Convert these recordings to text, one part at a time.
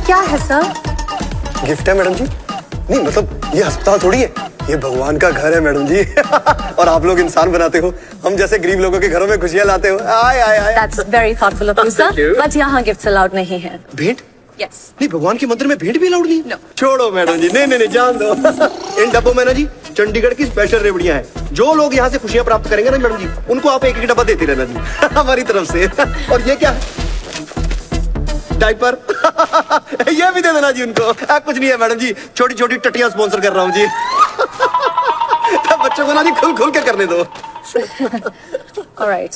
क्या है sir? Gift है मैडम जी। नहीं मतलब ये अस्पताल थोड़ी है, ये भगवान का घर है मैडम जी। और आप लोग इंसान बनाते हो, हम जैसे गरीब लोगों के घरों में खुशियां लाते हो। आय आय आय। That's very thoughtful of you, sir. But यहाँ गिफ्ट्स अलाउड नहीं है। भेंट? Yes. नहीं, भगवान के मंदिर में भेंट भी अलाउड नहीं? No. छोड़ो मैडम जी, नहीं नहीं नहीं, जान दो। इन डब्बों में ना जी चंडीगढ़ की स्पेशल रेवड़ियां हैं। जो लोग यहाँ से खुशियां प्राप्त करेंगे ना मैडम जी, उनको आप एक एक डब्बा देते रहना जी। हमारी तरफ से। और ये क्या? डायपर। ये भी दे देना जी उनको। कुछ नहीं है मैडम जी, छोटी छोटी टट्टियां स्पॉन्सर कर रहा हूँ जी। बच्चों को ना जी खुल खुल के करने दो। All right.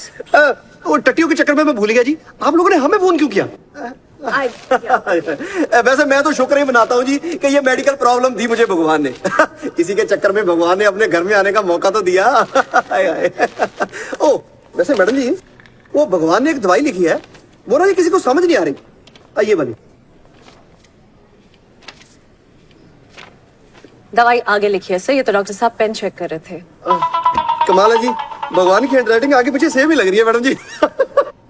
वो टट्टियों के चक्कर में मैं भूल गया जी, आप लोगों ने हमें फोन क्यों किया? वैसे मैं तो शुक्र ही मनाता हूँ जी कि ये मेडिकल प्रॉब्लम दी मुझे भगवान ने। इसी के चक्कर में भगवान ने अपने घर में आने का मौका तो दिया। ओ वैसे मैडम जी, वो भगवान ने एक दवाई लिखी है, वो ना किसी को समझ नहीं आ रही। ये वाली दवाई आगे लिखी है सर, ये तो डॉक्टर साहब पेन चेक कर रहे थे। कमाल है जी, भगवान की हैंडराइटिंग आगे पीछे सेम ही लग रही है मैडम जी।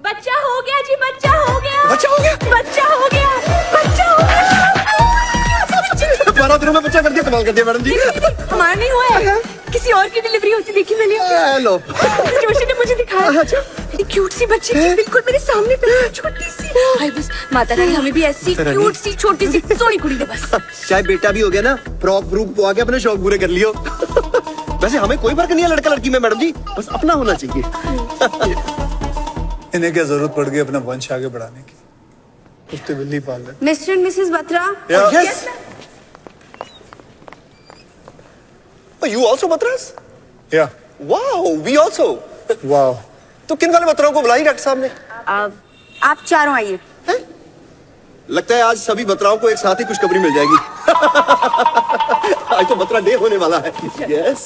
बच्चा हो गया जी, बच्चा हो गया, बच्चा हो गया, बच्चा हो गया, बच्चा हो गया। 12 दिनों में बच्चा कर दिया, कमाल कर दिया मैडम जी। हमारा नहीं हुआ है, किसी और की डिलीवरी होती देखी मैंने। हेलो, जोशी ने मुझे दिखाया। इतनी क्यूट सी बच्ची थी, बिल्कुल मेरे सामने पे, छोटी सी। हाय बस माता रानी हमें भी ऐसी क्यूट सी छोटी सी सोनी कुड़ी दे बस। चाहे बेटा भी हो गया ना, फ्रॉक प्रूफ को आके अपने शौक पूरे कर लियो। वैसे हमें कोई फर्क नहीं है लड़का लड़की में मैडम जी, बस अपना होना चाहिए। इन्हें क्या जरूरत पड़ गई अपना वंश आगे बढ़ाने की? कुत्ते बिल्ली पाल रहे। Mister and Mrs Batra. Yes. You also बतरास? या Wow, we also. वाह, तो किन वाले बतराओं को बुलाई डॉक्टर साहब ने? आप चारों आइए। लगता है आज सभी बतराओं को एक साथ ही खुशखबरी मिल जाएगी। आज तो बतरा डे होने वाला है। Yes.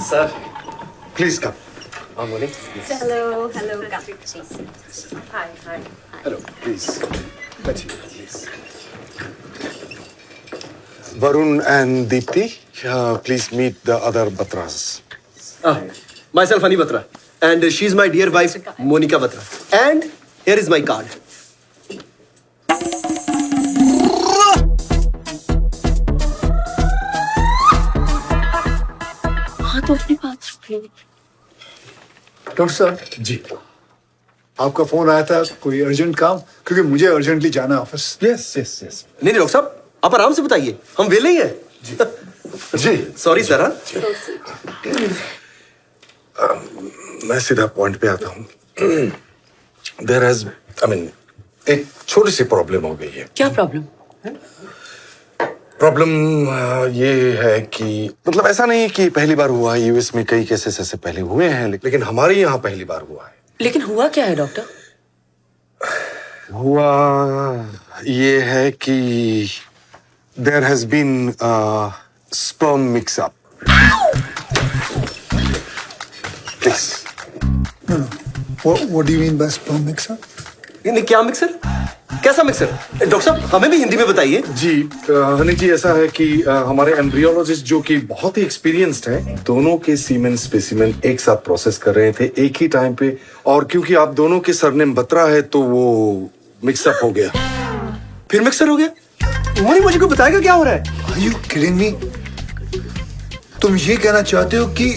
Sir please come. Hello hello hi hi. Hello please बैठिए please. Varun and Deepti, please meet the other Batras. Myself Ani Batra, and she's my dear wife Monica Batra. And here is my card. हाँ तो अपने पास रखो। Doctor साहब जी, आपका phone आया था, कोई अर्जेंट काम? क्योंकि मुझे अर्जेंटली जाना है ऑफिस। Yes, yes, yes. नहीं डॉक्टर साहब, आप आराम से बताइए, हम वेले ही हैं। जी सॉरी सर। मैं सीधा पॉइंट पे आता हूँ। There has, I mean, एक छोटी सी प्रॉब्लम हो गई है। क्या प्रॉब्लम? प्रॉब्लम ये है कि मतलब ऐसा नहीं कि पहली बार हुआ है, यूएस में कई केसेस ऐसे पहले हुए हैं, लेकिन हमारे यहाँ पहली बार हुआ है। लेकिन हुआ क्या है डॉक्टर? हुआ ये है कि there has been sperm mix-up. Please. What do you mean by sperm mix-up? नहीं क्या मिक्सर? कैसा मिक्सर? डॉक्टर साहब हमें भी हिंदी में बताइए। जी हनी जी, ऐसा है कि हमारे एम्ब्रियोलॉजिस्ट जो कि बहुत ही एक्सपीरियंस्ड हैं, दोनों के सीमेन स्पेसिमेन एक साथ प्रोसेस कर रहे थे एक ही टाइम पे, और क्योंकि आप दोनों के सरनेम बत्रा है तो वो मिक्सअप हो गया। फिर मिक्सर हो गया? मोनी मुझे को बताएगा क्या हो रहा है? Are you kidding me? तुम ये कहना चाहते हो कि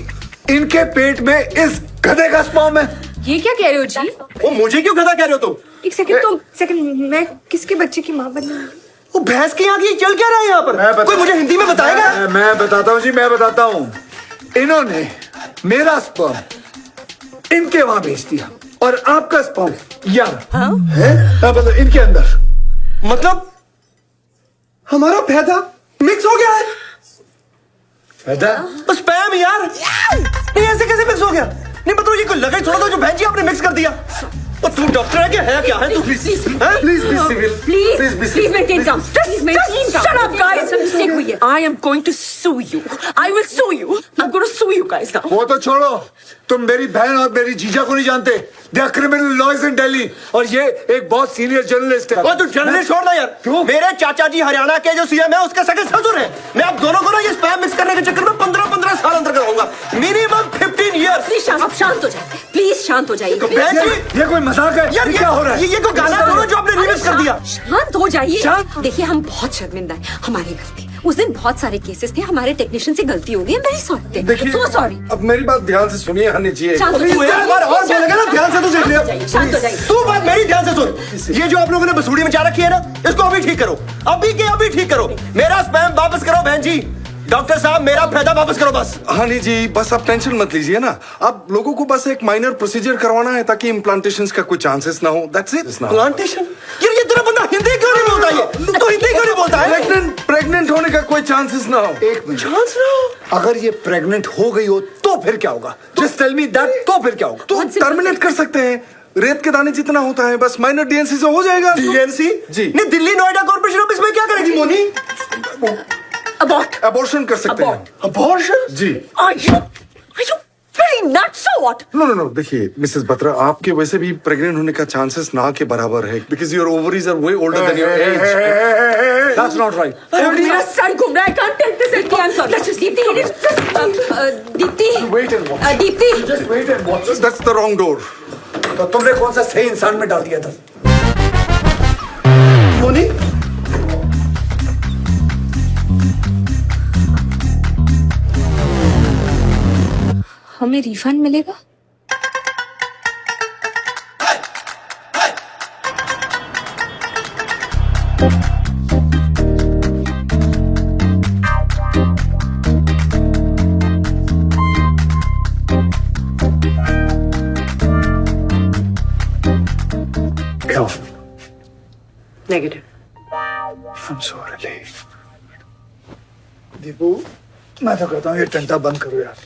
इनके पेट में इस गधे का स्पर्म है? ये क्या कह रहे हो जी? वो मुझे क्यों गधा कह रहे हो तुम? एक सेकंड, मैं किसके बच्चे की माँ बनना? वो भैंस की आंख ये चल क्या रहा है यहाँ पर? कोई मुझे हिंदी में बताएगा? मैं बताता हूँ जी, मैं बताता हूँ। इन्होंने मेरा स्पर्म इनके वहां भेज दिया और आपका स्पर्म यहाँ है, मतलब इनके अंदर। मतलब हमारा पैदा मिक्स हो गया है? पैदा? स्पैम यार, ये ऐसे कैसे मिक्स हो गया? नहीं मतलब ये कोई लगा ही थोड़ा था जो बहन जी आपने मिक्स कर दिया। और तू डॉक्टर है क्या है तू? Please be civil, Please maintain calm. Shut up, guys. Mistake हुई है. I am going to sue you. I will sue you. I'm going to sue you guys now. वो तो छोड़ो, तुम मेरी बहन और मेरी जीजा को नहीं जानते। They are criminal lawyers in Delhi और ये एक बहुत सीनियर जर्नलिस्ट है। वो तू जर्नलिस्ट छोड़ ना यार। क्यों? मेरे चाचा जी हरियाणा के जो सीएम है उसके सगे ससुर है। मैं आप दोनों को ना ये स्पैम मिक्स करने के चक्कर में 15 साल अंदर कराऊंगा, मिनिमम 15 years। Please आप शांत हो जाइए. Please शांत हो जाइए. तो बहन जी ये कोई मजाक है? यार क्या हो रहा है? ये कोई गाना बोलो जो आपने रिमिक्स कर दिया। दिया। शांत हो जाइए। शांत? देखिए हम बहुत शर्मिंदा है, हमारी गलती। उस दिन बहुत सारे केसेस थे, हमारे टेक्नीशियन से गलती हो गई, वेरी सॉरी। देखिए सो सॉरी। अब मेरी बात ध्यान से सुनिए हनी जी। शांत हो तू एक जाइए। बार और बोलेगा ना, ध्यान से तो देख लिया। शांत हो जाइए। तू बात मेरी ध्यान से सुन। ये जो आप लोगों ने बसूड़ी में रखी है ना, इसको अभी ठीक करो, अभी के अभी ठीक करो। मेरा स्पैम वापस करो बहन जी। डॉक्टर साहब मेरा फायदा वापस करो बस। हनी जी बस आप टेंशन मत लीजिए ना, आप लोगों को बस एक माइनर प्रोसीजर करवाना है ताकि इम्प्लांटेशंस का कोई चांसेस ना हो, दैट्स इट। प्लांटेशन? ये तेरा बंदा हिंदी क्यों नहीं बोलता? ये तो हिंदी क्यों नहीं बोलता है? प्रेग्नेंट होने का कोई चांसेस ना हो। एक मिनट, चांस ना हो? अगर ये प्रेग्नेंट हो गई हो तो फिर क्या होगा? जस्ट टेल मी दैट, तो फिर क्या होगा? तो टर्मिनेट कर सकते हैं, रेत के दाने जितना होता है, बस माइनर डीएनसी से हो जाएगा। डीएनसी? जी। नहीं, दिल्ली नोएडा कॉर्पोरेशन ऑफिस में क्या करेगी मोनी? अबॉर्ट। अबॉर्शन कर सकते हैं। अबॉर्शन? जी। Are you very nuts or what? No देखिए मिसेस बत्रा, आपके वैसे भी प्रेग्नेंट होने का चांसेस ना के बराबर है, because your ovaries are way older than your age. That's not right. मेरा सर घूम रहा है, I can't take this anymore. I'm sorry. Deepti, Deepti, Wait and watch. Deepti, Just wait and watch. That's the wrong door. तो तुमने कौन सा सही इंसान में डाल दिया था? मोनी? हमें रिफंड मिलेगा? नेगेटिव। I'm sorry. दीपू, मैं तो कहता हूँ ये टंटा बंद करो यार।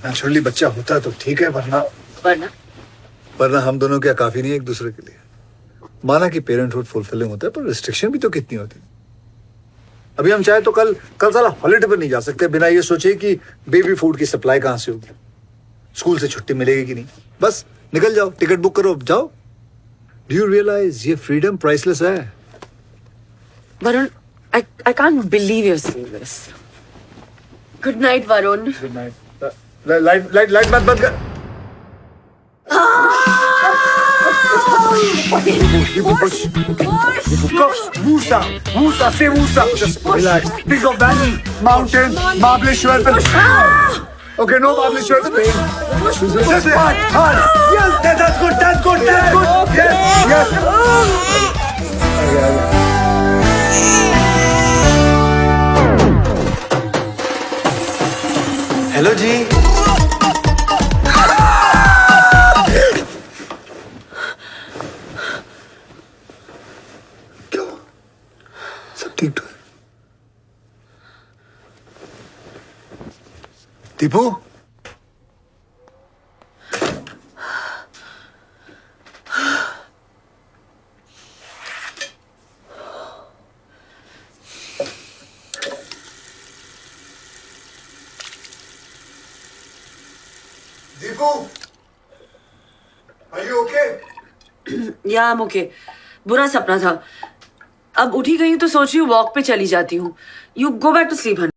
नेचुरली बच्चा होता है तो ठीक है, वरना हम दोनों क्या काफी नहीं एक दूसरे के लिए? माना कि पेरेंटहुड फुलफिलिंग होता है, पर रिस्ट्रिक्शन भी तो कितनी होती है। अभी हम चाहे तो कल साला हॉलिडे पर नहीं जा सकते बिना ये सोचे कि बेबी फूड की सप्लाई कहाँ से होगी, स्कूल से छुट्टी मिलेगी कि नहीं। बस निकल जाओ, टिकट बुक करो, जाओ। डू यू रियलाइज ये फ्रीडम प्राइसलेस है? Varun, I can't believe you're saying this. Good night, Varun. Good night. Light मत बंद कर। Musa, say Musa. Just relax. Think of valley, mountain, Mahabaleshwar. Okay, no Mahabaleshwar. Just hard. Yes, that's good. Yes. Hello जी। क्या हुआ? सब ठीक तो है? Deepu, Deepu, are you okay? या I'm okay. बुरा सपना था। अब उठी गई हूँ तो सोच रही हूँ वॉक पे चली जाती हूँ। You go back to sleep, honey.